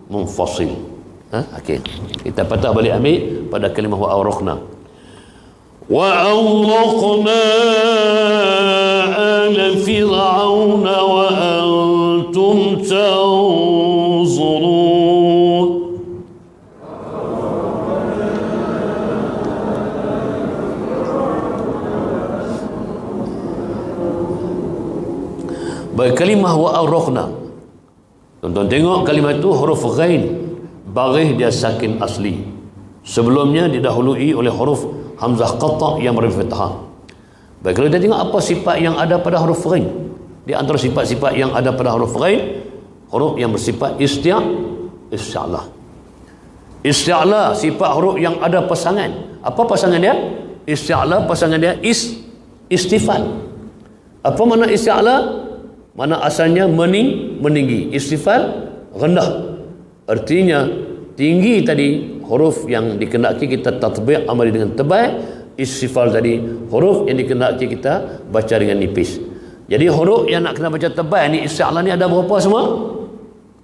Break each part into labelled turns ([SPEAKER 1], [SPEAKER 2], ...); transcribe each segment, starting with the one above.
[SPEAKER 1] munfasil. Okey. Kita patah balik ambil pada kalimah wa awraqna. Wa awraqna ala fir'auna wa antum tanzurun. Baik, kalimah wa awraqna. Tonton tengok kalimah itu huruf ghain, baris dia sakin asli. Sebelumnya didahului oleh huruf hamzah qata' yang berfathah. Baik, kalau kita tengok apa sifat yang ada pada huruf ghain, di antara sifat-sifat yang ada pada huruf ghain, huruf yang bersifat isti'la. Isti'la sifat huruf yang ada pasangan. Apa pasangan dia? Isti'la pasangan dia istifal. Apa makna isti'la? Mana asalnya meninggi, istifal rendah. Artinya tinggi tadi huruf yang dikehendaki kita tatbiq amali dengan tebal, istifal tadi huruf yang dikehendaki kita baca dengan nipis. Jadi huruf yang nak kena baca tebal ni isti'la ni ada berapa semua?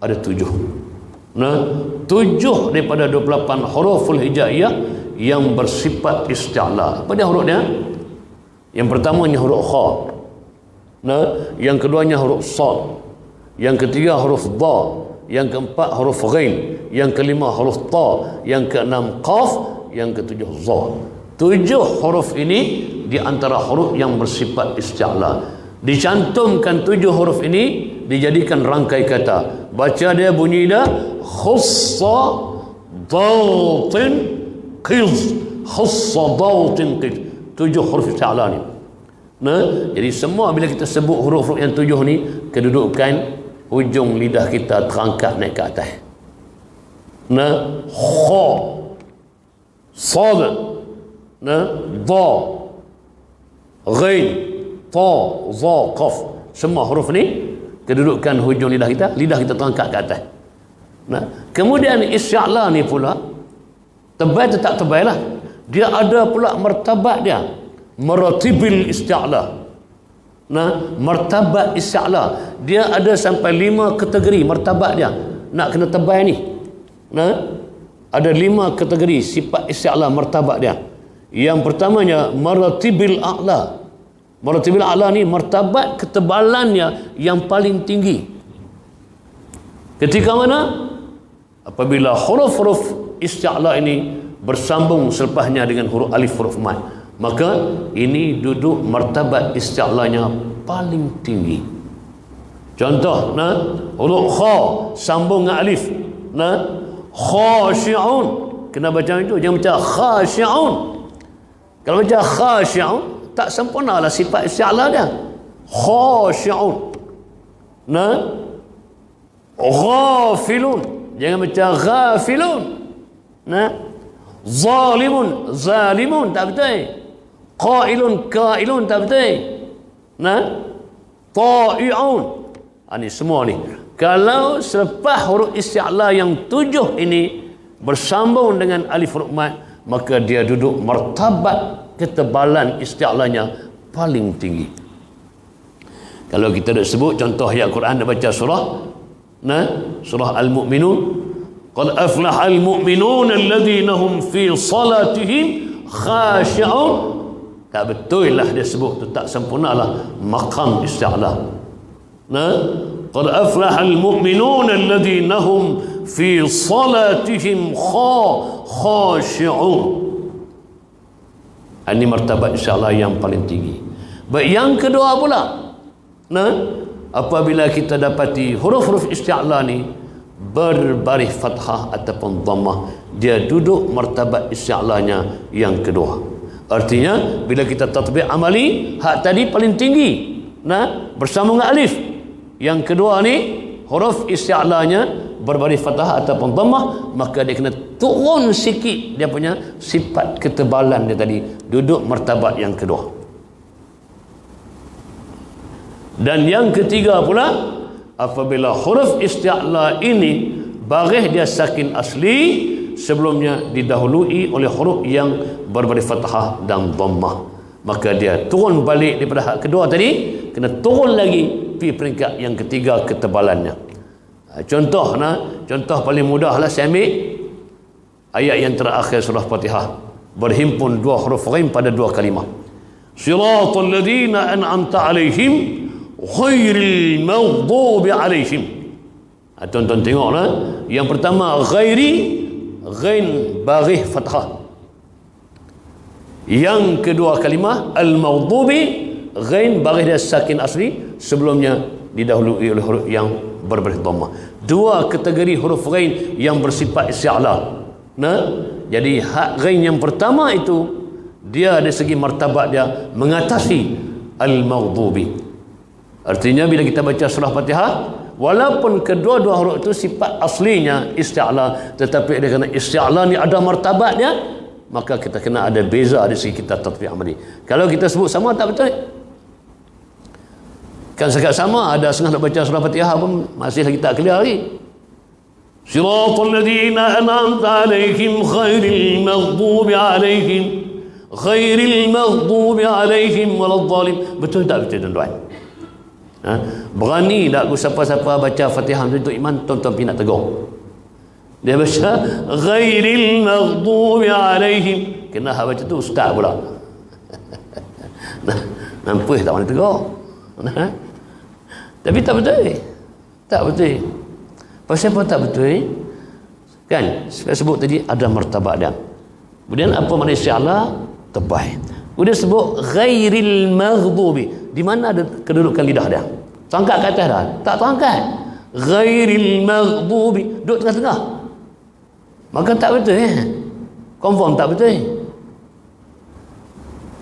[SPEAKER 1] Ada 7. Nah, 7 daripada 28 huruful hijaiyah yang bersifat isti'la. Apa dia huruf dia? Yang pertamanya huruf kha. Nah, yang keduanya huruf sad, yang ketiga huruf dha, yang keempat huruf ghain, yang kelima huruf ta, yang keenam qaf, yang ketujuh za. 7 huruf ini di antara huruf yang bersifat isti'la. Dicantumkan 7 huruf ini, dijadikan rangkai kata. Baca dia bunyi dia khussa dautin qiz, khussa dautin qiz. 7 huruf isti'la ni. Nah, jadi semua bila kita sebut huruf-huruf yang 7 ni, kedudukan hujung lidah kita terangkat naik ke atas. Nah, kha, sad, nah, dha, ghain, ta, za, qaf. Semua huruf ni kedudukan hujung lidah kita terangkat ke atas. Nah, kemudian isti'la ni pula tebal tetap tebal lah. Dia ada pula martabat dia. Maratibil isti'la. Nah, martabat isti'la dia ada sampai 5 kategori martabat dia. Nak kena tebal ni. Nah, ada 5 kategori sifat isti'la martabat dia. Yang pertamanya maratibil a'la. Maratibil a'la ni martabat ketebalannya yang paling tinggi. Ketika mana? Apabila huruf-huruf isti'la ini bersambung selepasnya dengan huruf alif huruf mad, maka ini duduk martabat isti'lanya paling tinggi. Contoh, nah, huruf kha sambung dengan alif. Nah, khashi'un. Kena baca itu, jangan baca khashi'un. Kalau baca khashi'un, tak sempurnalah sifat isti'la dia. Khashi'un. Nah, ghafilun. Jangan baca ghafilun. Nah, zalimun tak betul. Qailun tak betul. Nah, ta'i'un. Ini semua ni. Kalau selepas huruf isti'la yang 7 ini bersambung dengan alif huruf mad, maka dia duduk martabat ketebalan isti'lanya paling tinggi. Kalau kita dah sebut contoh ayat Quran, dah baca surah Al-Mu'minun, qad aflaha al-mu'minun alladhina hum fi salatihim khashi'un. Tak betul lah dia sebut tu, tak sempurnalah maqam isti'la. Qad aflaha al-mu'minun alladhina hum fi salatihim khashi'un. Ini martabat isti'la yang paling tinggi. Baik, yang kedua pula, apabila kita dapati huruf-huruf isti'la ni berbaris fathah ataupun dhammah, dia duduk martabat isti'lanya yang kedua. Artinya bila kita tatbiq amali, hak tadi paling tinggi, bersambung dengan alif. Yang kedua ni huruf isti'lanya berbaris fathah ataupun dhammah, maka dia kena turun sikit dia punya sifat ketebalan dia tadi, duduk martabat yang kedua. Dan yang ketiga pula, apabila huruf isti'la ini baris dia sakin asli, sebelumnya didahului oleh huruf yang berbaris fathah dan dhammah, maka dia turun balik daripada hak kedua tadi, kena turun lagi pergi peringkat yang ketiga ketebalannya. Contoh paling mudah lah, saya ambil ayat yang terakhir surah Fatihah, berhimpun dua huruf ghain pada dua kalimah. Siratal ladzina an'amta alaihim ghairil maghdubi alaihim. Tonton tengoklah. Yang pertama ghairi, ghain barih fathah. Yang kedua kalimah al-maghdubi, ghain barih dia sakin asli, sebelumnya didahului oleh huruf yang berbaris dhammah. Dua kategori huruf ghain yang bersifat isti'la. Jadi hak ghain yang pertama itu dia dari segi martabat dia mengatasi al-maghdubi. Artinya bila kita baca surah Fatihah, walaupun kedua-dua huruf itu sifat aslinya isti'la, tetapi kerana isti'la ni ada martabatnya, maka kita kena ada beza dari segi kita tatbiq amali. Kalau kita sebut sama tak betul. Kan sekat sama, ada setengah nak baca surah Fatihah pun masih lagi tak clear lagi. Siratal ladzina an'amta alaihim ghairil maghdubi alaihim waladdallin. Betul tak betul tuan-tuan? Berani tak aku siapa-siapa baca Fatihah untuk iman, tuan-tuan pergi nak tegur. Dia baca ghairil maghdubi alaihim, kena hak baca tu ustaz pula. Nampak tak mana tegur. Tapi tak betul. Tak betul. Pasal apa tak betul? Kan saya sebut tadi ada martabat dia. Kemudian apa makna isti'la? Tebal. Kemudian sebut ghairil maghdubi. Di mana ada kedudukan lidah dia? Terangkat ke atas dah? Tak terangkat. Ghairil maghdubi, duduk tengah-tengah. Maka tak betul. Confirm tak betul.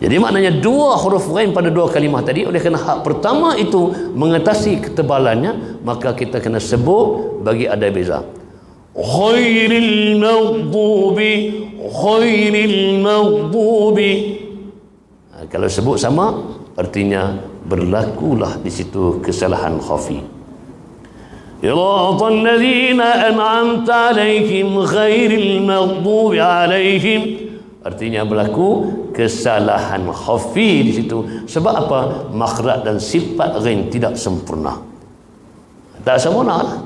[SPEAKER 1] Jadi maknanya dua huruf ghain pada dua kalimah tadi, oleh kerana hak pertama itu mengatasi ketebalannya, maka kita kena sebut bagi ada beza. Ghairil maghdubi. Kalau sebut sama, artinya berlakulah di situ kesalahan khafi. Siratal ladzina an'amta alaihim ghairil maghdubi alaihim, artinya berlaku kesalahan khafi di situ. Sebab apa? Makhraj dan sifat ghain tidak sempurna. Tak sempurna lah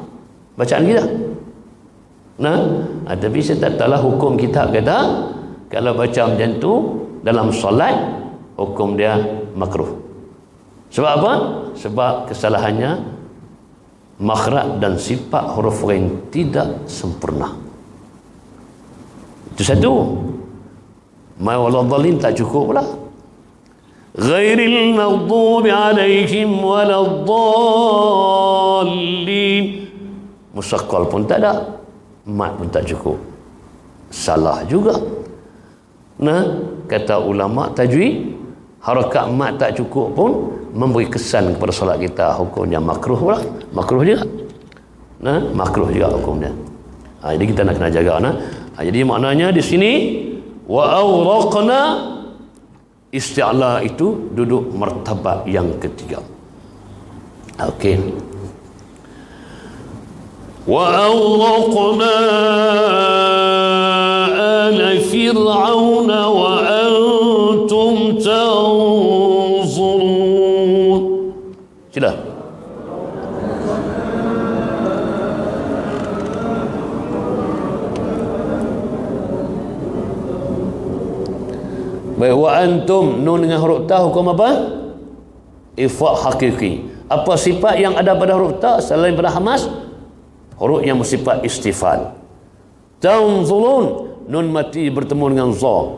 [SPEAKER 1] bacaan kita. Tapi saya tak tahulah hukum kita kata kalau baca macam tu dalam solat, hukum dia makruh. Sebab apa? Sebab kesalahannya makhraj dan sifat huruf ghain tidak sempurna. Itu satu. Ma waladhdallin tak cukup pula. Ghairil maghdubi alaihim waladdallin. Musaqqal pun tak ada. Mat pun tak cukup. Salah juga. Kata ulama tajwid, harakat mat tak cukup pun memberi kesan kepada solat kita, hukumnya makruh pula. Makruh juga. Makruh juga hukumnya. Jadi kita nak kena jaga. Jadi maknanya di sini wa awraqna, isti'la itu duduk martabat yang ketiga. Okey. Wa awraqna ala fir'auna wa antum tanzurun. Sila. Baik, wa antum, nun dengan huruf ta, hukum apa? Ifa' hakiki. Apa sifat yang ada pada huruf ta selain pada hamas? Huruf yang bersifat istifal. Tanzurun, nun mati bertemu dengan za.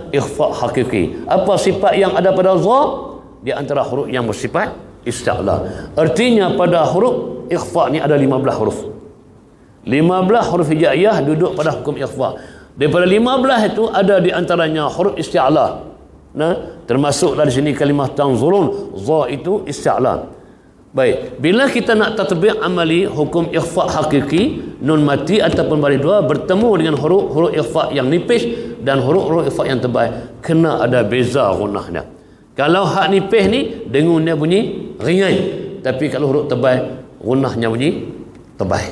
[SPEAKER 1] Ikhfa' hakiki. Apa sifat yang ada pada za? Di antara huruf yang bersifat isti'la. Artinya pada huruf ikhfa' ni ada 15 huruf. 15 huruf hijaiyah duduk pada hukum ikhfa'. Daripada 15 itu ada di antaranya huruf isti'la. Termasuklah di sini kalimah tanzurun, za itu isti'la. Baik, bila kita nak tatbiq amali hukum ikhfa' hakiki, nun mati ataupun baris dua bertemu dengan huruf ikhfa' yang nipis dan huruf ikhfa' yang tebal, kena ada beza gunnahnya. Kalau hak nipis ni dengunnya bunyi ringan, tapi kalau huruf tebal gunnahnya bunyi tebal.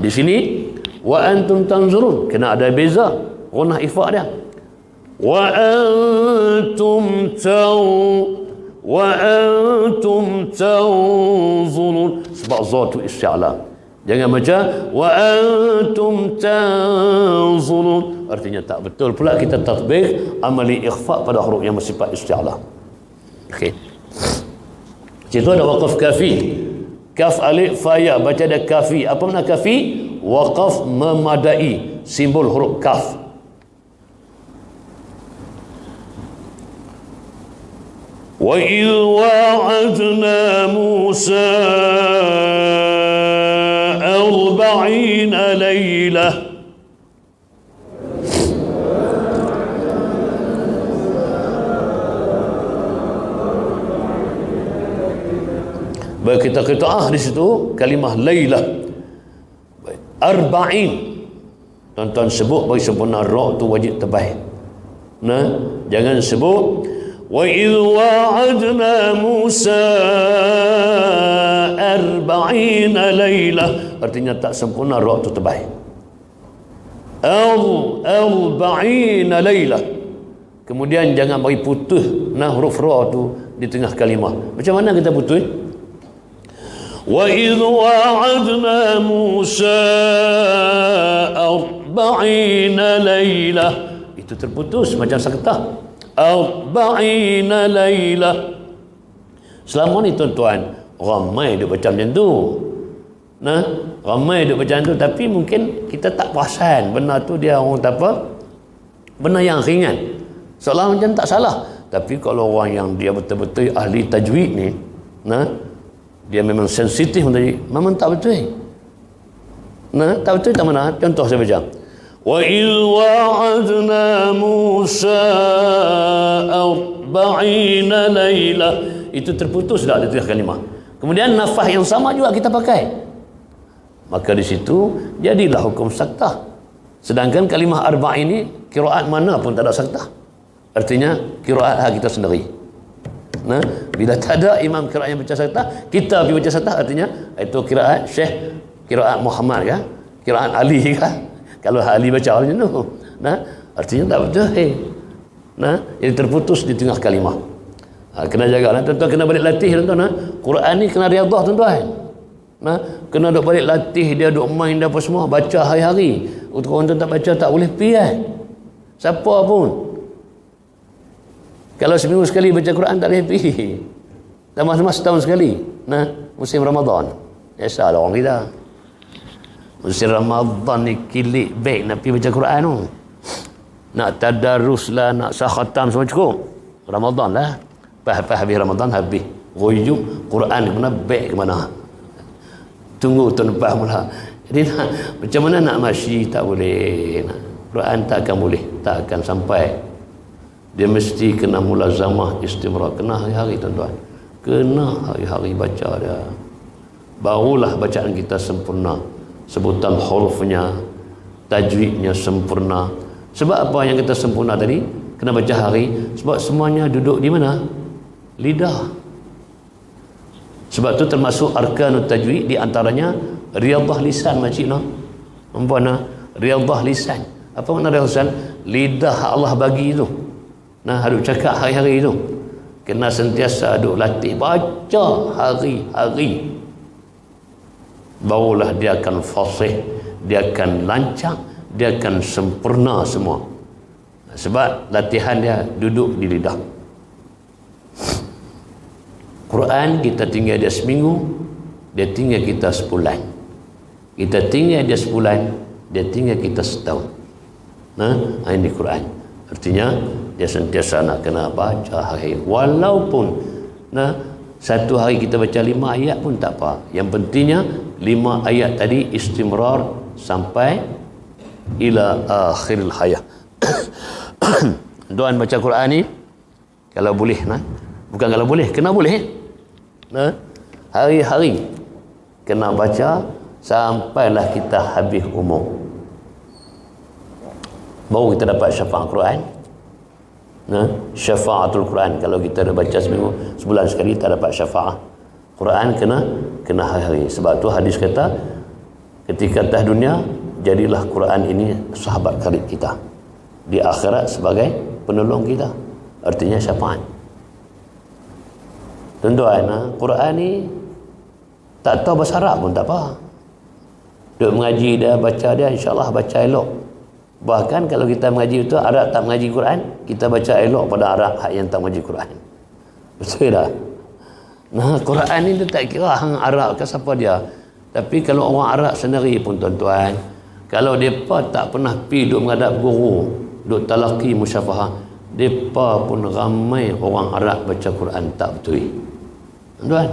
[SPEAKER 1] Di sini wa antum tanzurun, kena ada beza gunnah ikhfa' dia. Wa antum tanzurun, sebab za tu isti'la. Jangan baca wa antum tanzurun, artinya tak betul pula kita tatbik amali ikhfa pada huruf yang bersifat isti'la. Okey. Situ ada waqaf kafi. Kaf alif fa ya, baca ada kafi. Apa makna kafi? Waqaf memadai, simbol huruf kaf. Wa idh wa'adna Musa 40 lailah. Baik, kita qitaah di situ kalimah lailah. Baik, 40. Tuan-tuan sebut bagi sempurna ra tu wajib tebal. Nah, jangan sebut wa idh wa'adna Musa 40 lailah, artinya tak sempurna ra tu tebal. 40 lailah. Kemudian jangan bagi putus huruf ra tu di tengah kalimah. Macam mana kita putus? Wa idh wa'adna Musa 40 lailah, itu terputus macam sakitah. 40 lailah. Selama ni tuan-tuan ramai duk baca macam tu. Nah, ramai duk baca tu, tapi mungkin kita tak perasan benda tu dia orang tak apa, benda yang ringan, seolah macam tak salah. Tapi kalau orang yang dia betul-betul ahli tajwid ni, nah, dia memang sensitif tadi, memang tak betul. Nah, tak betul tak mana? Contoh saya baca. Wa idh wa'adna Musa 40 lailah, itu terputus dah di tengah kalimah. Kemudian nafah yang sama juga kita pakai, maka di situ jadilah hukum saktah. Sedangkan kalimah arba' ini qiraat mana pun tak ada saktah, artinya qiraat kita sendiri. Nah, bila tak ada imam qiraat yang baca saktah, kita pergi baca saktah, artinya itu qiraat Syekh, qiraat Muhammad kan, qiraat Ali kan. Kalau Ali baca macam tu, nah, artinya tak betul. Nah, jadi terputus di tengah kalimah. Kena jagalah tuan-tuan, kena balik latih tuan-tuan. Quran ni kena riadah tuan-tuan. Nah, kena duk balik latih, dia duk main dah apa semua, baca hari-hari. Untuk orang tu tak baca tak boleh pian. Siapa pun. Kalau seminggu sekali baca Quran tak boleh pergi. Tambah-tambah setahun sekali. Nah, musim Ramadan. Biasalah orang kita. Musim Ramadan ni kilik baik nak pergi baca Quran tu. Nak tadarus lah, nak sah khatam semua cukup. Ramadan lah. Lepas habis Ramadan, habis rujuk Quran ke mana, baik ke mana. Tunggu tahun lepas mula. Jadi macam mana nak masyi tak boleh. Quran tak akan boleh, tak akan sampai. Dia mesti kena mulazamah istimrar, kena hari-hari tuan-tuan. Kena hari-hari baca dia. Barulah bacaan kita sempurna. Sebutan hurufnya, tajwidnya sempurna. Sebab apa yang kita sempurna tadi? Kena baca hari. Sebab semuanya duduk di mana? Lidah. Sebab tu termasuk arkanut tajwid, di antaranya riyadhah lisan makcik no. Umpama riyadhah lisan. Apa makna riyadhah lisan? Lidah Allah bagi tu. Nah, haduk cakap hari-hari tu. Kena sentiasa duk latih baca hari-hari. Barulah dia akan fasih, dia akan lancar, dia akan sempurna semua. Sebab latihan dia duduk di lidah. Quran kita tinggal dia seminggu, dia tinggal kita sebulan. Kita tinggal dia sebulan, dia tinggal kita setahun. Nah, ini Quran. Artinya dia sentiasa nak kena baca hari. Walaupun nah, satu hari kita baca 5 ayat pun tak apa. Yang pentingnya 5 ayat tadi istimrar sampai ila akhiril hayah. Tuan baca Quran ni kalau boleh, nah, bukan kalau boleh, kena boleh. Nah, hari-hari kena baca sampailah kita habis umur. Baru kita dapat syafaat Quran. Nah, syafaatul Quran. Kalau kita dah baca seminggu, sebulan sekali tak dapat syafaat Quran, kena hari-hari. Sebab tu hadis kata ketika atas dunia jadilah Quran ini sahabat karib kita, di akhirat sebagai penolong kita, artinya syafaat. Tuan-tuan, Quran ni tak tahu bahasa Arab pun tak apa. Duk mengaji dia, baca dia, insyaAllah baca elok. Bahkan kalau kita mengaji itu, Arab tak mengaji Quran, kita baca elok pada Arab yang tak mengaji Quran. Betul tak? Nah, Quran ni dia tak kira hang Arab ke siapa dia. Tapi kalau orang Arab sendiri pun tuan-tuan, kalau mereka tak pernah pergi duk menghadap guru, duk talaqi musyafahah, mereka pun ramai orang Arab baca Quran tak betul. Tuan,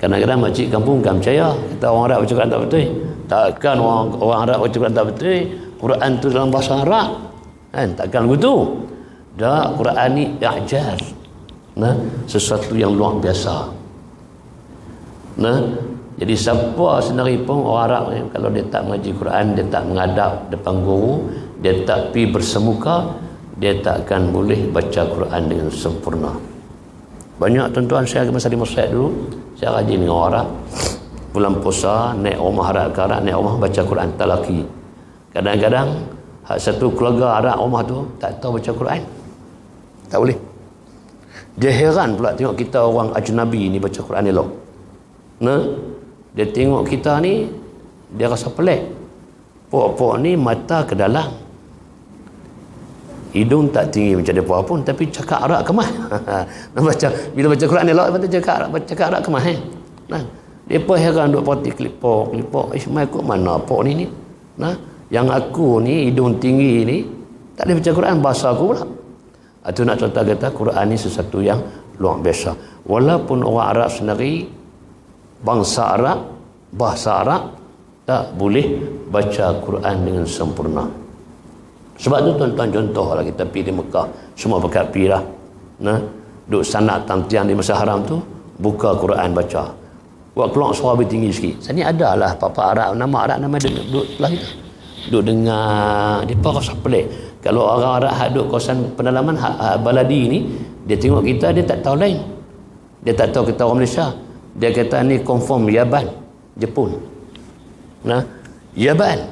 [SPEAKER 1] kadang-kadang makcik kampung kan percaya kata orang Arab baca Quran tak betul. Takkan orang Arab baca Quran tak betul. Quran tu dalam bahasa Arab kan, takkan begitu. Dah, Quran ni i'jaz, nah, sesuatu yang luar biasa. Nah, jadi siapa sendiri pun orang Arab ni, kalau dia tak mengaji Quran, dia tak menghadap depan guru, dia tak pergi bersemuka, dia tak akan boleh baca Quran dengan sempurna. Banyak tuan-tuan saya masa di Mesir dulu, saya rajin dengan orang Arab. Bulan puasa, naik rumah Arab ke Arab, naik rumah baca Quran talaki. Kadang-kadang satu keluarga Arab rumah tu tak tahu baca Quran. Tak boleh. Dia heran pula tengok kita orang ajnabi ni baca Quran elok. Nah, dia tengok kita ni, dia rasa pelik. Pok-pok ni mata ke dalam, hidung tak tinggi macam dia pun, tapi cakap Arab kemah. Baca, bila baca Quran elok, cakap Arab kemah. Nah, dia pun heran duk parti kelipok. Mai kok mana pok ni? Nah, yang aku ni hidung tinggi ni tak boleh baca Quran, bahasa aku pula. Itu nak contoh kata Quran ni sesuatu yang luar biasa. Walaupun orang Arab sendiri, bangsa Arab, bahasa Arab, tak boleh baca Quran dengan sempurna. Sebab tu tuan-tuan, contohlah kita pergi di Mekah, semua pakai pergi lah. Nah, duk sanad tantian di Masjid Haram tu, buka Quran baca. Buat keluar suara lebih tinggi sikit. Sini adalah papa Arab, nama dia duk lah kita. Duk dengar, dia pun rasa pelik. Kalau orang Arab duk kawasan pendalaman baladi ni, dia tengok kita, dia tak tahu lain. Dia tak tahu kita orang Malaysia. Dia kata ni confirm Yaban, Jepun. Nah, Yaban.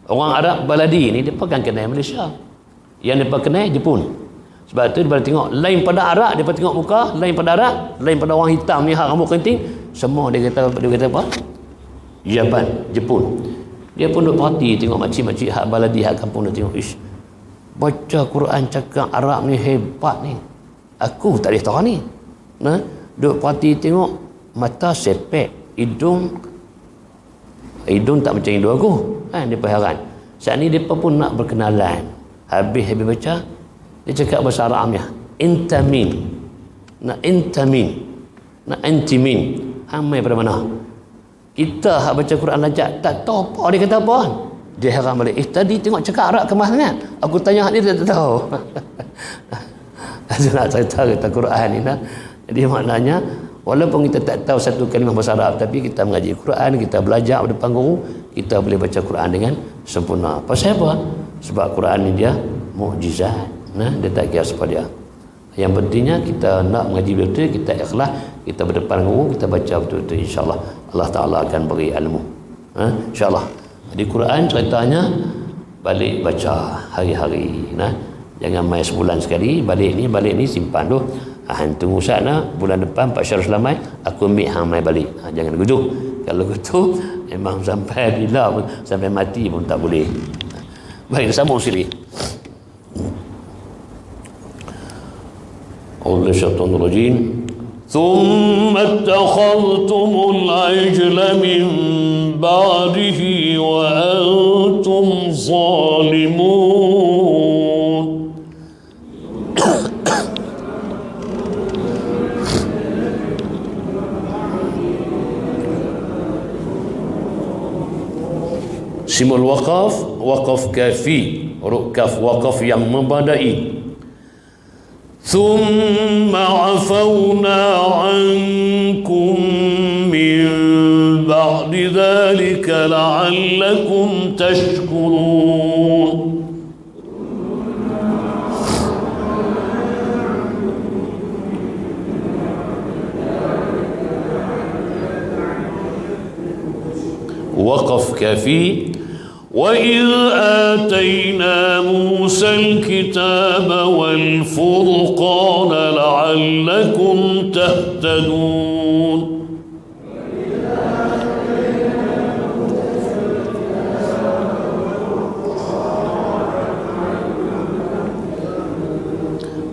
[SPEAKER 1] Orang Arab baladi ni dia kan kenal Malaysia. Yang dia kenal Jepun. Sebab tu dia boleh tengok lain pada Arab, dia tengok muka, lain pada Arab, lain pada orang hitam ni hak rambut keriting, semua dia kata apa? Yaban, Jepun. Dia pun duk perhati tengok makcik-makcik hak baladi hak kampung, dia tengok, ish, baca Quran cakap Arab ni hebat ni. Aku tak boleh tahu ni. Nah, duk perhati tengok mata sepek, hidung tak macam hidung aku. Dia pun heran. Saat ni dia pun nak berkenalan. Habis baca, dia cakap bahasa Arabnya, intamin. Nak intamin. Nak intimin. Hamai pada mana? Kita hak baca Quran lancar, tak tahu apa dia kata apa. Dia heran balik. Tadi tengok cakap Arab kemah sangat. Aku tanya hak dia tak tahu. Saya nak cerita kata Quran ni lah. Jadi maknanya, walaupun kita tak tahu satu kalimah bahasa Arab, tapi kita mengaji Quran, kita belajar depan guru, kita boleh baca Quran dengan sempurna. Pasal apa? Sebab Quran ni dia mukjizat. Nah, dia tak kira siapa dia. Yang pentingnya kita nak mengaji betul, kita ikhlas, kita berdepan guru, kita baca betul-betul, insya-Allah Allah Taala akan beri ilmu. Insya-Allah. Di Quran ceritanya balik baca hari-hari. Nah, jangan main sebulan sekali, balik ni simpan tu. Tunggu sana bulan depan Pak Syarul Selamat aku ambil hang mai balik. Jangan begitu. Kalau begitu memang sampai bila pun, sampai mati pun tak boleh. Baik, sambung sini. Auzubillahi minasyaitonir rajim. ثم اتخذتم العجل من بعده وأنتم ظالمون. Simul waqaf, waqaf kafi, huruf kaf, waqaf yang membadai. ثم عفونا عنكم من بعد ذلك لعلكم تشكرون. وقف كافي. وإذ آتينا موسى الكتاب والفرقان لعلكم تهتدون.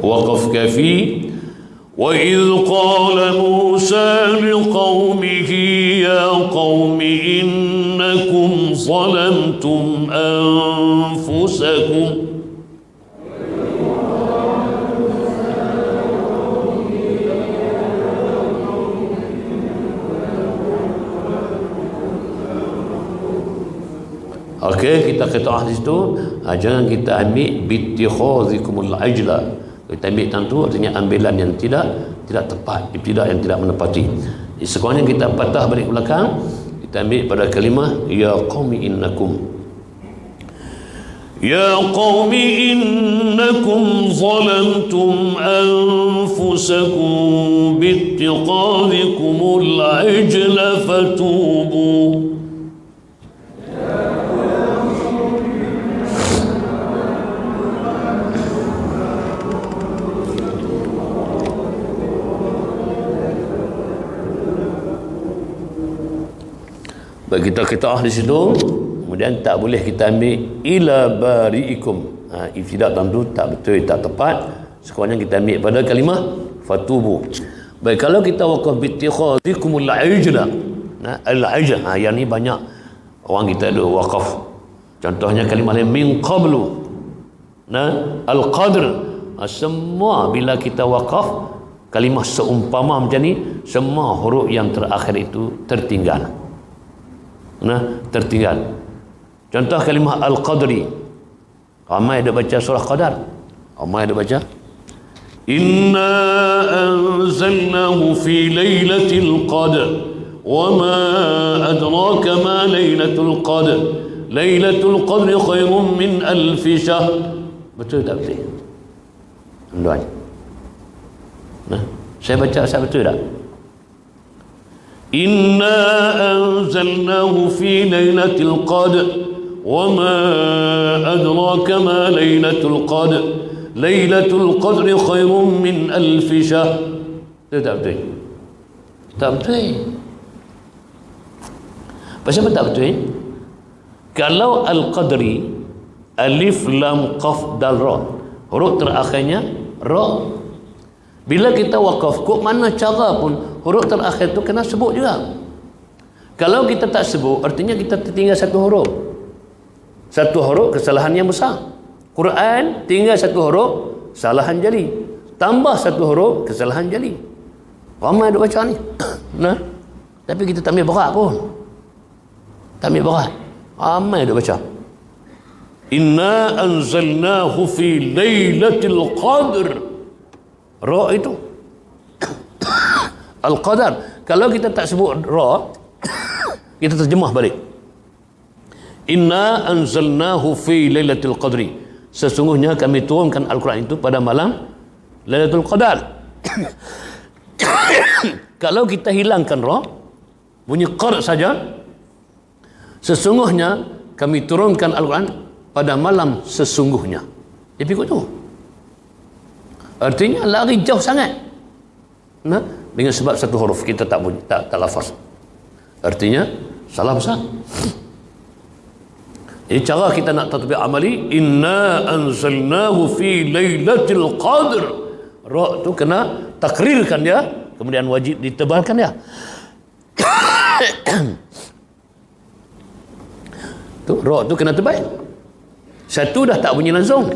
[SPEAKER 1] waqaf kafi. Wa idh qala Musa liqaumihi ya qaumi innakum zalamtum anfusakum. Okey, kita kata di situ, jangan kita ambil bittikhazikumul ajla. Kita ambil tentu artinya ambilan yang tidak tepat, ibtidak yang tidak menepati. Sekurangnya kita patah balik belakang, kita ambil pada kalimah ya qaumi innakum. Ya qaumi innakum zalamtum anfusakum bittikhazikumul ajla fatubu. Bagi kita di situ, kemudian tak boleh kita ambil ila bari'ikum. Ibtidak tentu tak betul, tak tepat. Sekurangnya kita ambil pada kalimah fatubu. Baik, kalau kita waqaf bittikhazikumul ajla, al-ajla, yang ni banyak orang kita ada waqaf. Contohnya kalimah lain min qablu, al-qadr. Semua bila kita waqaf kalimah seumpama macam ni, semua huruf yang terakhir itu tertinggal. Tertinggal. Contoh kalimah al-qadri, ramai ada baca surah qadar, ramai ada baca inna anzalnahu fi lailatul qadr wa ma adraka ma lailatul qadr lailatul qadri khairun min alf syahr. Betul tak betul tuan? Saya baca saya betul tak? Inna anzalnahu fi lailatul qadr wa ma adraka ma lailatul qadr lailatul qadri khairun min alf syahr. Betul tak betul? Tak betul. Pasal apa tak betul? Kalau al-qadri alif lam qaf dal ra, huruf terakhirnya ra. Bila kita wakaf, kok mana cara pun huruf terakhir tu kena sebut juga. Kalau kita tak sebut, artinya kita tertinggal satu huruf. Satu huruf kesalahan yang besar. Quran tinggal satu huruf, kesalahan jali. Tambah satu huruf, kesalahan jali. Ramai ada baca ni. Tapi kita tak ambil berat pun. Tak ambil berat. Ramai ada baca. Inna anzalnahu fi lailatul qadr. Ra itu al-qadar. Kalau kita tak sebut ra, kita terjemah balik. Inna anzalnahu fi lailatul qadri. Sesungguhnya kami turunkan Al-Quran itu pada malam Lailatul Qadar. Kalau kita hilangkan ra, bunyi qad saja, sesungguhnya kami turunkan Al-Quran pada malam sesungguhnya. Dia pikir tu. Artinya lari jauh sangat. Dengan sebab satu huruf kita tak lafaz. Artinya salah besar. Jadi cara kita nak tatbiq amali, inna anzalnahu fi lailatul qadr. Ra tu kena takrirkan dia, kemudian wajib ditebalkan dia. Tu ra tu kena tebal. Satu dah tak bunyi langsung.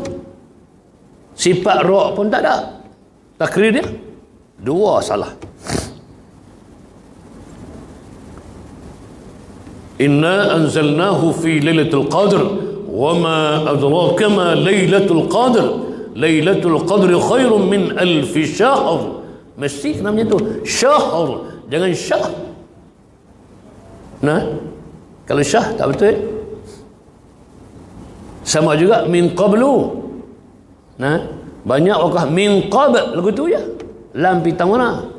[SPEAKER 1] Sifat ra' pun tak ada. Takrir dia. Dua salah. Inna anzalnahu fi lailatul qadr wa ma adraka ma lailatul qadr lailatul qadr khairun min alf syahr. Mesti namanya tu syahr, jangan syah. Kalau syah tak betul. Sama juga min qablu. Banyak wakaf min qabl lagu tu ya. Lam pitang mana?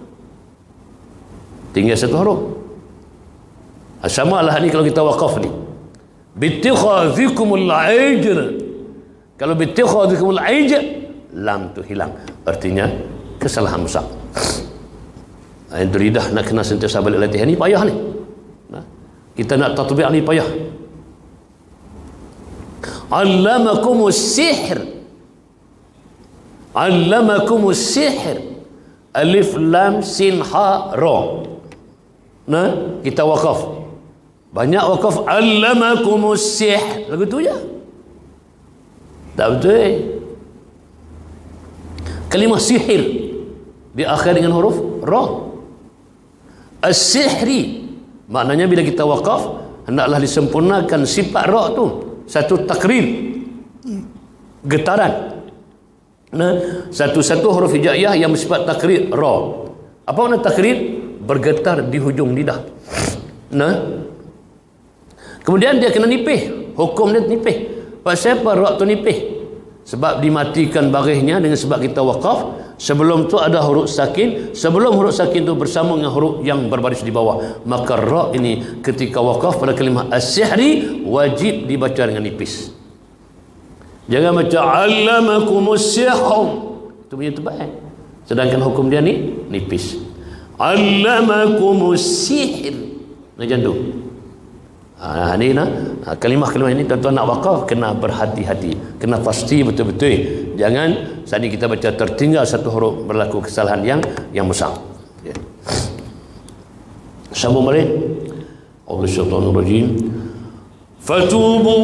[SPEAKER 1] Tinggal satu huruf. Sama lah ni kalau kita wakaf ni. Bittikhazikumul ajr. Kalau bittikhazikumul ajr, lam tu hilang. Artinya kesalahan besar. Itu lidah nak kena sentiasa balik latihan ni payah ni. Kita nak tatbiq ni payah. Allamakumus sihr. Allamakumus sihr. Alif lam sin ha ra. Nah, kita wakaf. Banyak wakaf allamakumus sihr. Lagu tu je. Tak betul. Kalimah sihir di akhir dengan huruf ra. As-sihri maknanya bila kita wakaf hendaklah disempurnakan sifat ra tu. Satu takrir, getaran. Nah, satu-satu huruf hijaiyah yang bersifat takrir ra. Apa makna takrir? Bergetar di hujung lidah. Nah, kemudian dia kena nipih. Hukum dia nipih. Pasal apa ra tu nipih? Sebab dimatikan barisnya dengan sebab kita wakaf. Sebelum tu ada huruf sakin. Sebelum huruf sakin tu bersama dengan huruf yang berbaris di bawah. Maka ra ini ketika wakaf pada kalimah as-sihri wajib dibaca dengan nipis. Jangan baca allamakumus sihr. Itu punya tebal. Sedangkan hukum dia ni nipis. Allamakumus sihr. Macam tu. Ni kalimah-kalimah ini tuan-tuan nak wakaf kena berhati-hati, kena pasti betul-betul. Jangan saat ini kita baca tertinggal satu huruf berlaku kesalahan yang besar. Ya. Sambung balik. Auzubillahi fatubu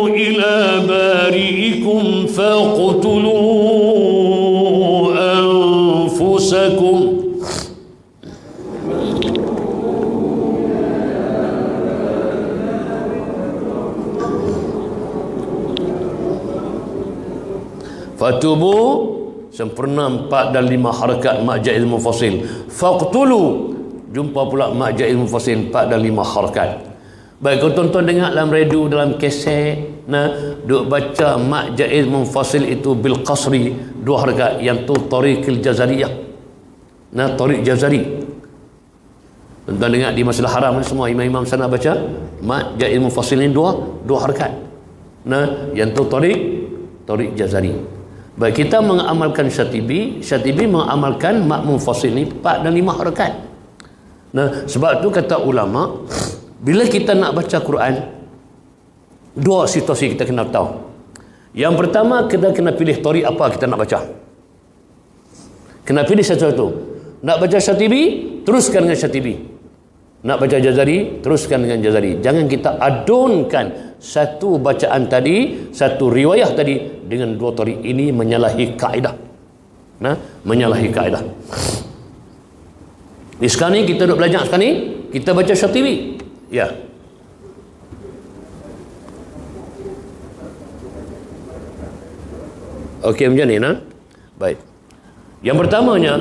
[SPEAKER 1] ila bari'ikum faqtulu anfusakum. Fatubu sempurna 4 dan 5 harakat mak jaiz mufasil. Faqtulu jumpa pula mak jaiz mufasil 4 dan 5 harakat. Baik, kau tonton dengar dalam radio, dalam keset, duk baca mak jaiz mufasil itu bil qasri 2 harakat, yang tu tariqil jazariyah. Tariq jazari. Tonton dengar di Masjidil Haram semua imam-imam sana baca mak jaiz mufasil ini 2 harakat. Yang tu tariq jazari. Baik, kita mengamalkan Syatibi mengamalkan mak mufasil ni 4 dan 5 harakat. Sebab tu kata ulama, bila kita nak baca Quran, 2 situasi kita kena tahu. Yang pertama, kita kena pilih tariq apa kita nak baca. Kena pilih satu-satu. Nak baca Syatibi, teruskan dengan Syatibi. Nak baca Jazari, teruskan dengan Jazari. Jangan kita adunkan satu bacaan tadi, satu riwayah tadi dengan 2 tariq. Ini menyalahi kaedah. Menyalahi kaedah. Sekarang ni kita duk belajar sekarang ni, kita baca Syatibi. Ya. Okey, macam ni Baik. Yang pertamanya,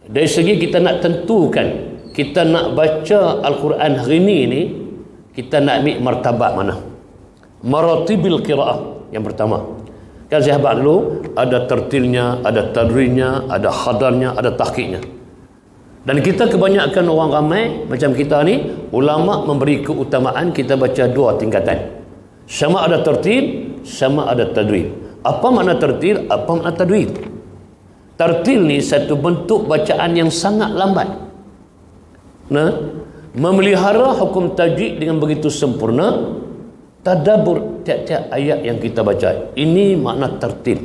[SPEAKER 1] dari segi kita nak tentukan, kita nak baca Al-Quran hari ni kita nak ambil martabat mana? Maratibil qiraah yang pertama. Kan saya habaq dulu, ada tertilnya, ada tadrinya, ada hadarnya, ada tahqiqnya. Dan kita kebanyakan orang ramai macam kita ni, ulama memberi keutamaan kita baca 2 tingkatan. Sama ada tertil, sama ada tadwin. Apa makna tertil, apa makna tadwin? Tertil ni satu bentuk bacaan yang sangat lambat. Memelihara hukum tajwid dengan begitu sempurna, tadabbur tiap-tiap ayat yang kita baca. Ini makna tertil.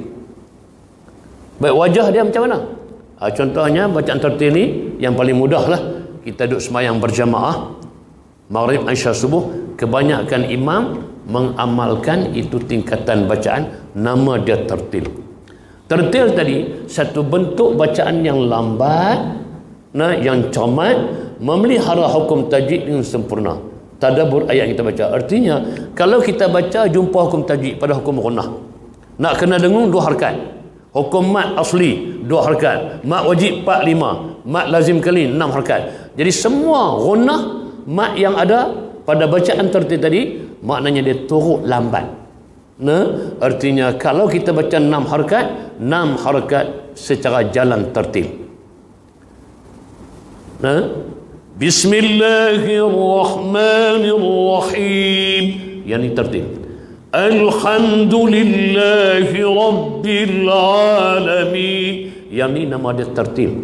[SPEAKER 1] Baik, wajah dia macam mana? Contohnya bacaan tertil ni yang paling mudah lah. Kita duduk semayang berjamaah Maghrib, Isya, Subuh, kebanyakan imam mengamalkan itu tingkatan bacaan, nama dia tertil. Tertil tadi satu bentuk bacaan yang lambat, yang cermat, memelihara hukum tajwid dengan sempurna. Tadabbur ayat kita baca. Artinya kalau kita baca jumpa hukum tajwid pada hukum ghunnah, nak kena dengung 2 harakat. Hukum mat asli 2 harakat, mat wajib 4, 5, mat lazim kali 6 harakat. Jadi semua ghunnah mat yang ada pada bacaan tertil tadi maknanya dia turut lambat. Artinya kalau kita baca 6 harakat secara jalan tertil. Bismillahirrahmanirrahim. Yang ini tertil. Alhamdulillahi Rabbil Alamin. Yang ini nama dia tertil.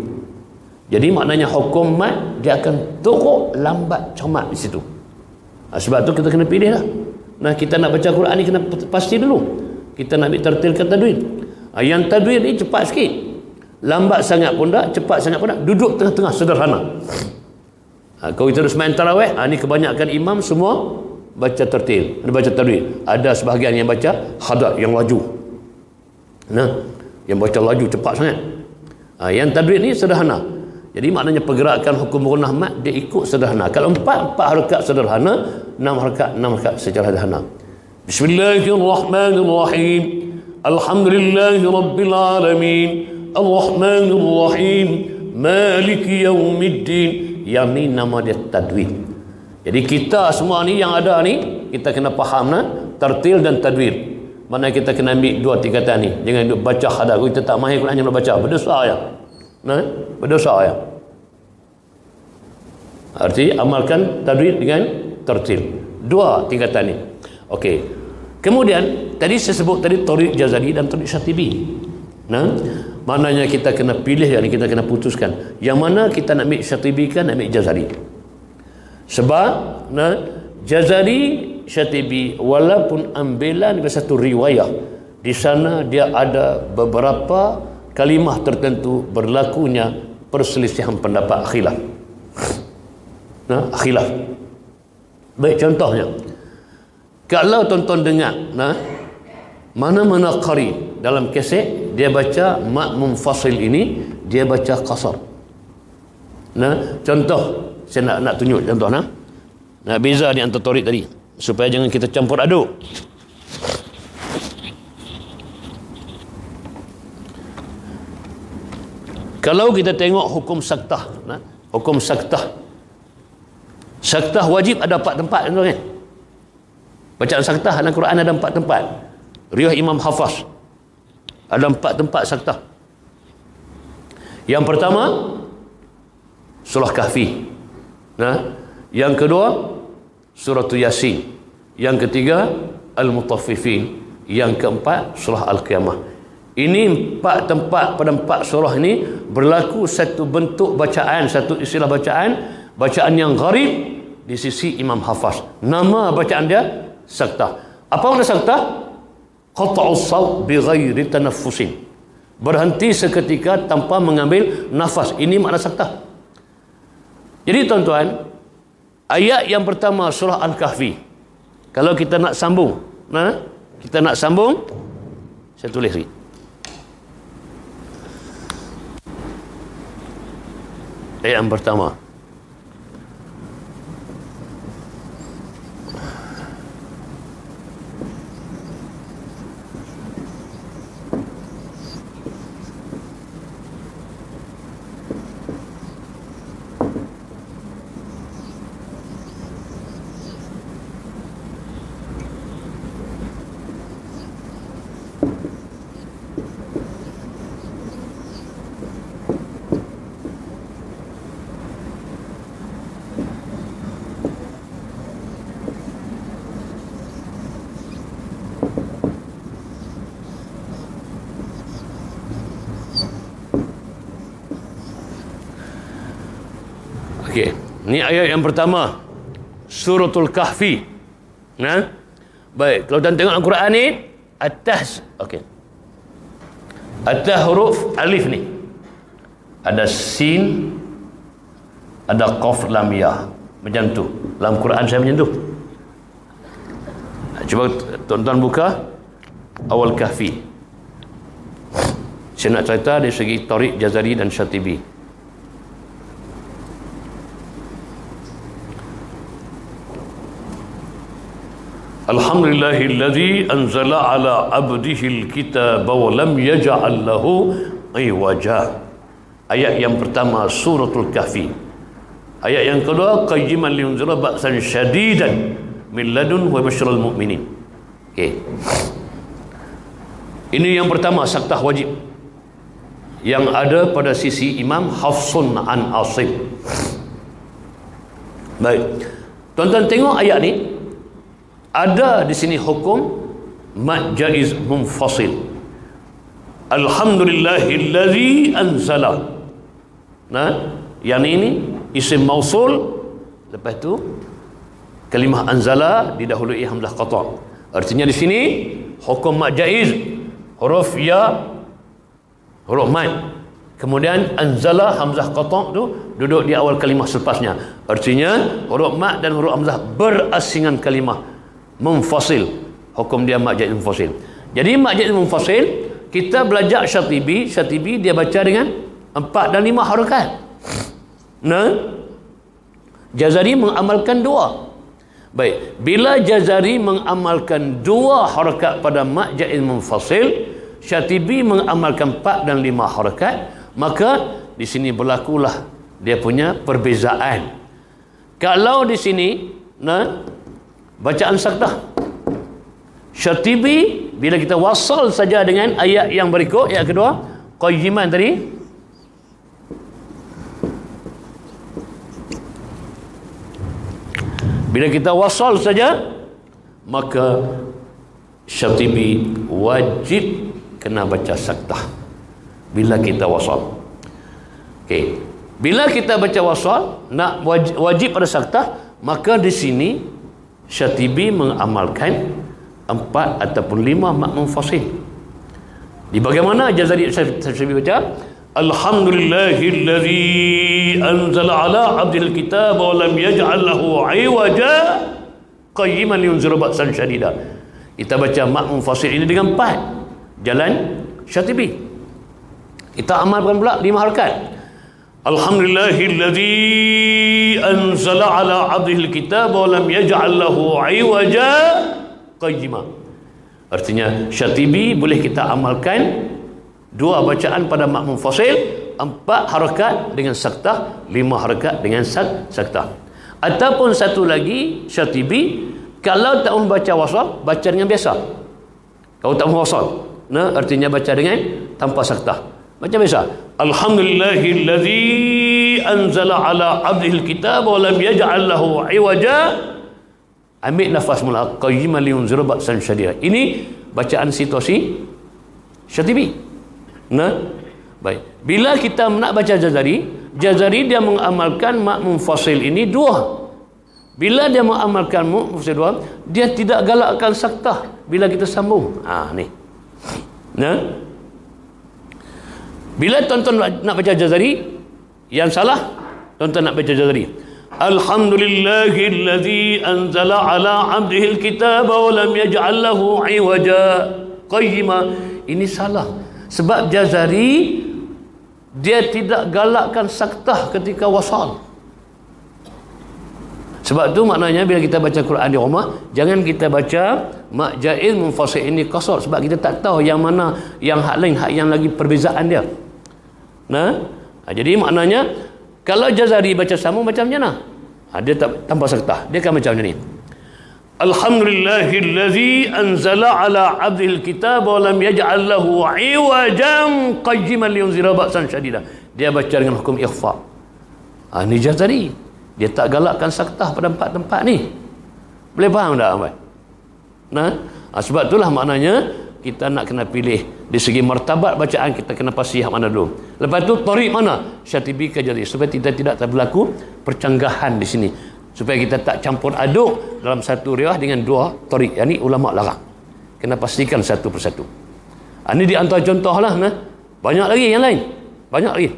[SPEAKER 1] Jadi maknanya hukum mat dia akan turut lambat cermat di situ. Sebab tu kita kena pilih lah. Kita nak baca Quran ni kena pasti dulu. Kita nak ambil tertil ke tadwin. Yang tadwir ni cepat sikit, lambat sangat pun tak, cepat sangat pun tak, duduk tengah-tengah, sederhana. Kalau kita main tarawih, ni kebanyakan imam semua baca tertil, ada baca tadwir. Ada sebahagian yang baca hadat, yang laju. Yang baca laju cepat sangat. Yang tadwir ni sederhana. Jadi maknanya pergerakan hukum rukun mat dia ikut sederhana. Kalau 4 harakat sederhana, 6 harakat secara sederhana. Bismillahirrahmanirrahim. Alhamdulillahi rabbil alamin. Arrahmanirrahim. Maliki yaumiddin. Yang ni nama dia tadwir. Jadi kita semua ni yang ada ni, kita kena faham tartil dan tadwir. Mana kita kena ambil 2 tingkatan ni. Jangan duk baca hadat. Kita tak mahir Quran hanya nak baca, berdosa ya. Berdosa ya. Arti amalkan tadwir dengan tartil. 2 tingkatan ni. Okey. Kemudian tadi saya sebut tadi Thoriq Jazari dan Thoriq Syatibi. Maknanya kita kena pilih, yang kita kena putuskan. Yang mana kita nak ambil Syatibi kan, nak ambil Jazari. Sebab Jazari, Syatibi walaupun ambilan dari satu riwayah, di sana dia ada beberapa kalimah tertentu berlakunya perselisihan pendapat, khilaf. Khilaf. Baik, contohnya kalau tonton dengar mana-mana qari dalam kaset dia baca mat munfasil ini, dia baca qasar. Contoh saya nak tunjuk contoh beza di antara Thoriq tadi supaya jangan kita campur aduk. Kalau kita tengok hukum saktah, hukum saktah wajib ada 4 tempat, tuan-tuan. Bacaan saktah dalam Quran ada 4 tempat. Riwayat Imam Hafaz ada 4 tempat saktah. Yang pertama surah Kahfi. Yang kedua surah Yasin. Yang ketiga Al-Mutaffifin. Yang keempat surah Al-Qiyamah. Ini 4 tempat pada 4 surah ini berlaku satu bentuk bacaan, satu istilah bacaan yang gharib di sisi Imam Hafaz. Nama bacaan dia saktah. Apa makna saktah? Qat'us saut bi ghairi tanaffusin. Berhenti seketika tanpa mengambil nafas. Ini makna saktah. Jadi tuan-tuan, ayat yang pertama surah Al-Kahfi, kalau kita nak sambung, saya tulis ni. Ayat yang pertama. Okey, ni ayat yang pertama Suratul Kahfi. Baik, kalau tuan tengok Al-Quran ni atas, okey, atas huruf alif ni ada sin, ada qaf, lam, ya, macam tu. Dalam Quran saya macam tu. Cuba tuan-tuan buka awal Kahfi. Saya nak cerita dari segi Thoriq Jazari dan Syatibi. Alhamdulillahilladzi anzala ala abdihil kitaba wa lam yaj'al lahu iwaja. Ayat yang pertama Suratul Kahfi. Ayat yang kedua qayyiman liyunzira ba'san syadidan min ladun wa basyiril mu'minin. Okey. Ini yang pertama saktah wajib yang ada pada sisi Imam Hafsun an Asim. Baik. Tuan-tuan tengok ayat ni, ada di sini hukum mad jaiz munfasil. Alhamdulillahilladzi anzala. Yang ini isim mausul, lepas tu kalimah anzala didahului hamzah qata'. Artinya di sini hukum mad jaiz, huruf ya huruf mad. Kemudian anzala hamzah qata' tu duduk di awal kalimah selepasnya. Artinya huruf mad dan huruf hamzah berasingan kalimah munfasil. Hukum dia mad jaid munfasil. Jadi mad jaid munfasil kita belajar Syatibi dia baca dengan 4 dan 5 harakat. Nah, Jazari mengamalkan 2. Baik, bila Jazari mengamalkan 2 harakat pada mad jaid munfasil, Syatibi mengamalkan 4 dan 5 harakat, maka di sini berlakulah dia punya perbezaan. Kalau di sini bacaan sakdah, Syatibi bila kita wasal saja dengan ayat yang berikut, ayat kedua, qayyiman tadi, bila kita wasal saja, maka Syatibi wajib kena baca sakdah bila kita wasal. Okey, bila kita baca wasal nak wajib pada sakdah, maka di sini Syatibi mengamalkan 4 ataupun 5 mad munfasil. Di bagaimana Jazari Syatibi baca? Alhamdulillahillazi anzala ala 'abdil kitaba wa lam yaj'al lahu 'iwaja qayyiman liyunzira ba'san syadida. Kita baca mad munfasil ini dengan 4 jalan Syatibi. Kita amalkan pula 5 harakat. Alhamdulillahillazi anzala ala 'abdil kitaba wa lam yaj'al lahu 'iwaja qayyima. Artinya Syatibi boleh kita amalkan 2 bacaan pada mad munfasil, 4 harakat dengan sakdah, 5 harakat dengan sakdah. Ataupun satu lagi Syatibi, kalau tak membaca wasal, baca dengan biasa. Kalau tak wasal, artinya baca dengan tanpa sakdah, baca biasa. Alhamdulillahillazi anzala ala 'abdihil kitaba wa lam yaj'al lahu 'iwaja. Ambil nafas mula, qayyiman liyunzira ba'san syadida. Ini bacaan situasi Syatibi. Baik. Bila kita nak baca Jazari dia mengamalkan mad munfasil ini 2. Bila dia mengamalkan mad munfasil 2, dia tidak galakkan sakdah bila kita sambung. Ni. Bila tuan-tuan nak baca Jazari yang salah, tuan-tuan nak baca Jazari, Alhamdulillahillazi anzala ala 'abdihil kitaba wa lam yaj'al lahu 'iwaja qayyima. Ini salah. Sebab Jazari dia tidak galakkan sakdah ketika wasal. Sebab tu maknanya bila kita baca Quran di rumah, jangan kita baca mad jaid munfasil ini qasar, sebab kita tak tahu yang mana yang hak lain, hak yang lagi perbezaan dia. Jadi maknanya kalau Jazari baca sambung macam mana? Dia tanpa sakdah, dia akan macam ni. Alhamdulillahillazi anzala ala 'abdihil kitaba wa lam yaj'al lahu 'iwajan qayyiman liyunzira ba'san syadida. Dia baca dengan hukum ikhfa. Ni Jazari, dia tak galakkan sakdah pada 4 tempat ni. Boleh faham tak, Abang? Sebab itulah maknanya kita nak kena pilih di segi martabat bacaan, kita kena pasti yang mana dulu. Lepas tu tariq mana? Syatibi ke Jazari, supaya tidak berlaku percanggahan di sini, supaya kita tak campur aduk dalam satu riwayat dengan 2 tariq. Yang ni ulama larang. Kena pastikan satu persatu. Ini di antara contohlah. Banyak lagi yang lain. Banyak lagi.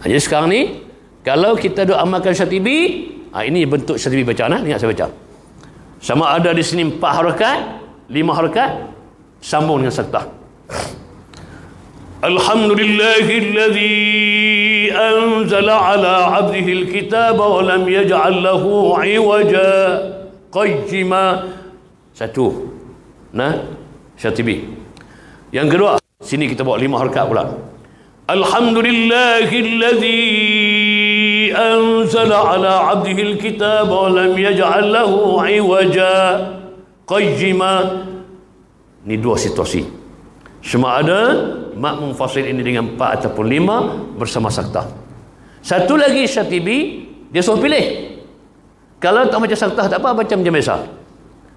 [SPEAKER 1] Jadi sekarang ni kalau kita duk amalkan Syatibi, ini bentuk Syatibi bacaan. Ingat saya baca. Sama ada di sini 4 harakat, 5 harakat, sambung dengan sakdah. Alhamdulillahillazi anzala ala 'abdihil kitaba wa lam yaj'al lahu 'iwaja qayyima. Satu. Syatibi. Yang kedua, sini kita bawa 5 harakat pula. Alhamdulillahillazi anzala ala 'abdihil kitaba wa lam yaj'al lahu 'iwaja qayyima. Ini 2 situasi. Cuma ada mad munfasil ini dengan 4 ataupun 5 bersama sakdah. Satu lagi Syatibi, dia suruh pilih. Kalau tak baca sakdah tak apa, baca macam biasa.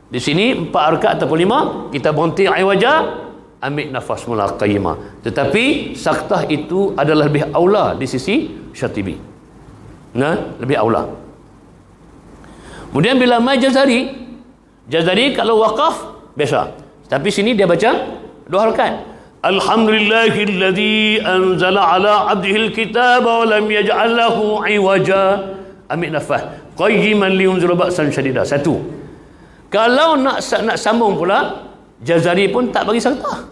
[SPEAKER 1] Di sini 4 rakaat ataupun 5, kita berhenti iwaja, ambil nafas mula qayyimah. Tetapi sakdah itu adalah lebih aula di sisi Syatibi. Lebih aula. Kemudian bila mai Jazari kalau waqaf biasa. Tapi sini dia baca 2 rakaat. Alhamdulillahilladzi anzala ala abdihil kitaba wa lam yaj'al lahu iwaja. Ambil nafas. Qayyiman liyunzira ba'san syadida. Satu. Kalau nak sambung pula, Jazari pun tak bagi serta.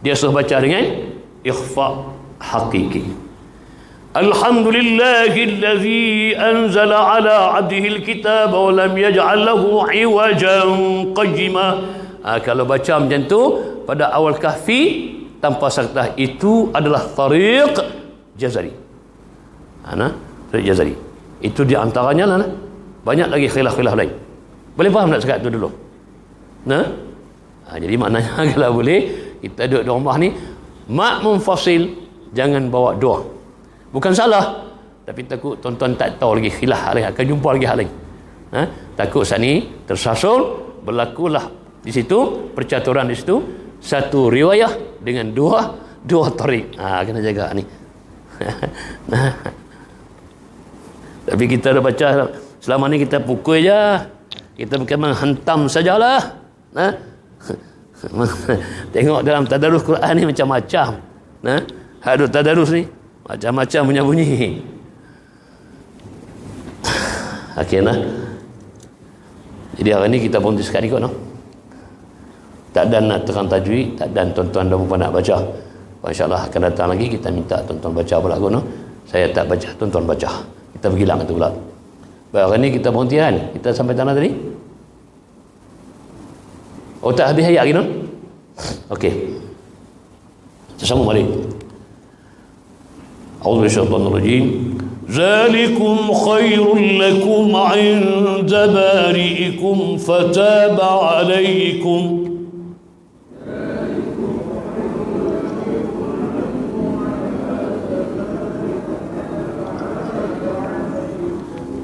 [SPEAKER 1] Dia suruh baca dengan ikhfa hakiki. Alhamdulillahilladzi anzala ala abdihil kitaba wa lam yaj'al lahu iwajan qayyima. Kalau baca macam tu pada awal Kahfi tanpa serta, itu adalah tariq Jazari. Tariq Jazari. Itu di antaranya lah. Banyak lagi khilaf-khilaf lain. Boleh faham tak sekat tu dulu? Jadi maknanya kalau boleh kita duduk di rumah ni, mak munfasil, jangan bawa dua. Bukan salah, tapi takut tuan-tuan tak tahu lagi khilaf lain, akan jumpa lagi hal lain. Takut saat ni tersasul, berlakulah di situ percaturan, di situ satu riwayah dengan dua tarik. Kena jaga ni. Tapi kita dah baca selama ni, kita pukul je, kita bukan menghentam sajalah. Tengok dalam tadarus Quran ni macam-macam. Hadut tadarus ni macam-macam punya bunyi. Okeylah. Jadi hari ni kita berhenti sekali kot, tak ada nak terang tajwid, tak ada tuan-tuan dah lupa nak baca. InsyaAllah akan datang lagi, kita minta tuan-tuan baca pula kot. Saya tak baca, tuan-tuan baca. Kita pergilah kata pula. Baik, hari ni kita berhenti kan? Kita sampai tanah tadi? Oh, tak habis ayat lagi, no? Okey. Sesama mari. A'udzu bisyaitanir rajim. Zalikum khairul lakum 'inda bari'ikum fataba 'alaikum.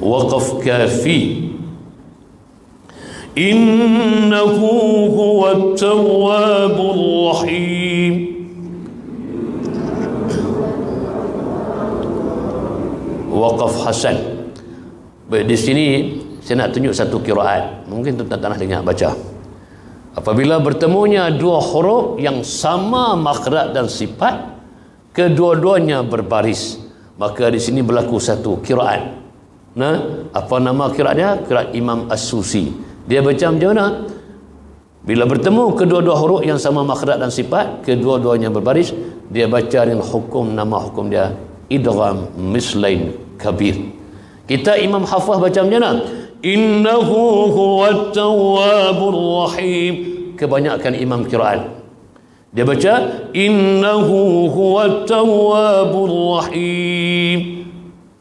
[SPEAKER 1] Waqaf kafi. Innahu huwat tawwabur rahim. Waqaf hasan. Baik, di sini saya nak tunjuk satu qiraat. Mungkin tuan-tuan tak nak dengar baca. Apabila bertemunya dua huruf yang sama makhraj dan sifat, kedua-duanya berbaris, maka di sini berlaku satu qiraat. Apa nama qiraat dia? Qiraat Imam As-Susi. Dia baca macam mana? Bila bertemu kedua-dua huruf yang sama makhraj dan sifat, kedua-duanya berbaris, dia baca dengan hukum, nama hukum dia idgham mislain kabir. Kita Imam Hafaz baca macam mana? Innahu huwat tawwabur rahim. Kebanyakan imam qiraat dia baca innahu huwat tawwabur rahim.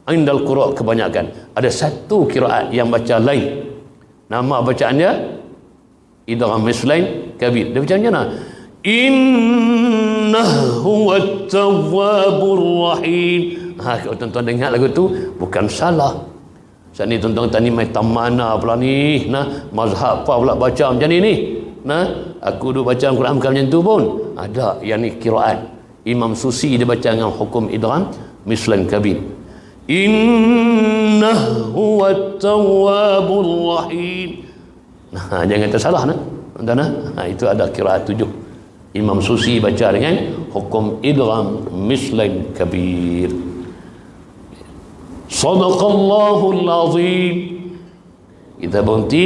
[SPEAKER 1] Indal qura' kebanyakan. Ada satu qiraat yang baca lain. Nama bacaan dia idgham mislain kabir. Dia baca macam mana? Innahu huwat tawwabur rahim. Kalau tuan-tuan dengar lagu tu, bukan salah. Saat ni tuan-tuan tanya macam mana pula ni, mazhab apa pula baca macam ni. Aku duk baca Al-Quran bukan macam tu pun. Ada yang ni qiraat Imam Susi, dia baca dengan hukum idgham mislain kabir. Innahu huwat tawwabur rahim. Jangan tersalah tuan-tuan. Itu ada qiraat 7. Imam Susi baca dengan hukum idgham mislain kabir. Sadaqallahul azim. Kita berhenti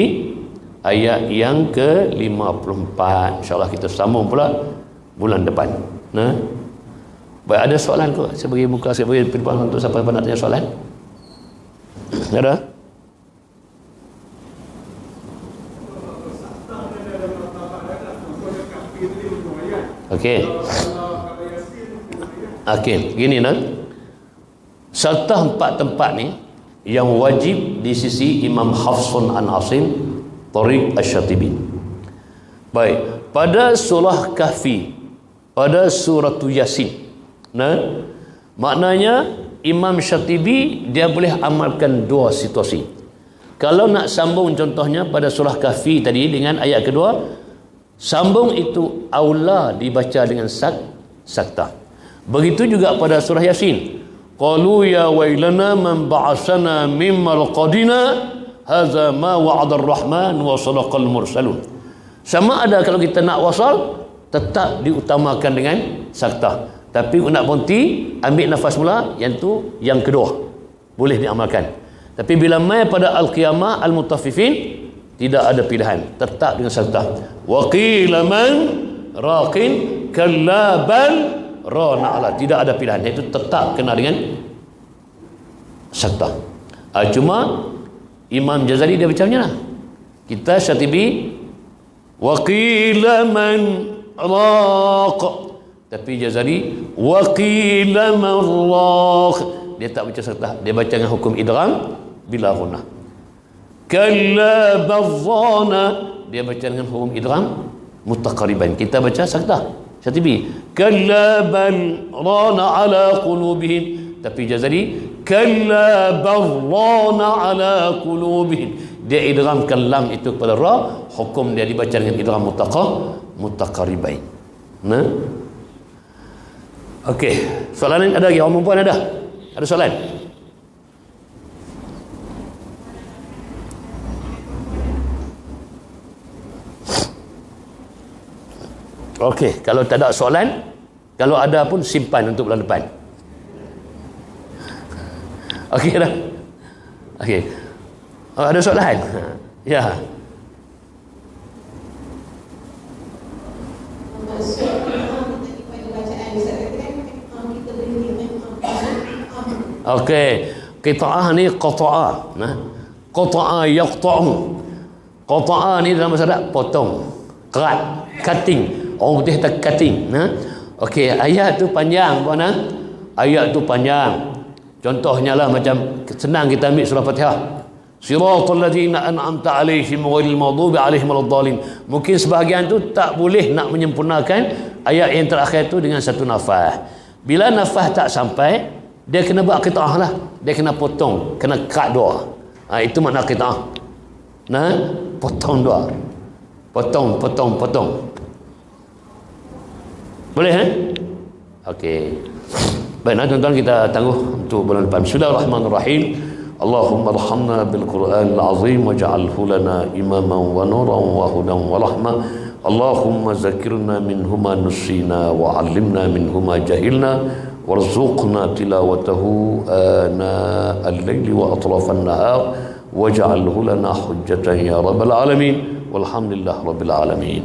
[SPEAKER 1] ayat yang ke-54. InsyaAllah kita sambung pula bulan depan. Baik, ada soalan ke? Saya bagi muka, saya bagi perempuan untuk siapa yang nak tanya soalan. Ada? Okey. Okey, gini serta 4 tempat ni yang wajib di sisi Imam Hafsun an Asim Tariq Asy-Syatibi. Baik, pada surah Kahfi, pada surah Yasin, maknanya Imam Syatibi dia boleh amalkan dua situasi. Kalau nak sambung contohnya pada surah Kahfi tadi dengan ayat kedua, sambung itu aula dibaca dengan sakta. Begitu juga pada surah Yasin. Qalu ya wailana man ba'asana min marqadina hadza ma wa'ada ar-rahman wa sadaqal mursalun. Sama ada kalau kita nak wasal tetap diutamakan dengan saktah. Tapi nak berhenti, ambil nafas mula, yang tu yang kedua boleh diamalkan. Tapi bila mai pada al-qiyamah al-mutaffifin, tidak ada pilihan, tetap dengan saktah. Wa qila man raqin kalla bal rana ala, tidak ada pilihan, itu tetap kena dengan saktah. Cuma Imam Jazari dia macam mana? Kita Syatibi wa qila man raq, tapi Jazari wa qila man raq, dia tak baca saktah, dia baca dengan hukum idgham bila ghunah. Kalla barrana, dia baca dengan hukum idgham mutaqariban, kita baca saktah Syatibi kalla bal rana ala qulubihim, tapi Jazari kalla barrana ala qulubihim, dia idghamkan lam itu kepada ra, hukum dia dibaca dengan idgham mutaqaribain. Nah, okey, soalan lain ada lagi? Orang perempuan ada soalan? Okey, kalau tak ada soalan, kalau ada pun simpan untuk bulan depan. Okey dah. Okey. Oh, ada soalan? Ya. Okey. Qita'ah ni qata'ah. Nah. Qata'a yaqta'u. Qata'a ni dalam bahasa Arab potong, kerat, cutting. Orang putih kata cutting. Nah. Okey, ayat tu panjang puan. Ayat tu panjang. Contohnya lah macam senang kita ambil surah Fatihah. Siratal ladzina an'amta 'alaihim ghairil maghdubi 'alaihim waladdallin. Mungkin sebahagian tu tak boleh nak menyempurnakan ayat yang terakhir tu dengan satu nafas. Bila nafas tak sampai, dia kena buat qita'ah lah. Dia kena potong, kena cut dua. Itu makna qita'ah. Nah, potong dua. Potong. Boleh Okey. Baik, tuan-tuan, kita tangguh untuk bulan depan. Bismillahirrahmanirrahim. Allahumma arhamna bil Qur'anil azim waj'alhu lana imaman wa nuran wa hudan wa rahmah. Allahumma zakirna minhuma nusina wa 'allimna minhuma jahilna warzuqna tilawatahu ana al-laili wa atrafan nahar waj'alhu lana hujjatan ya rabbal alamin walhamdulillah rabbil alamin.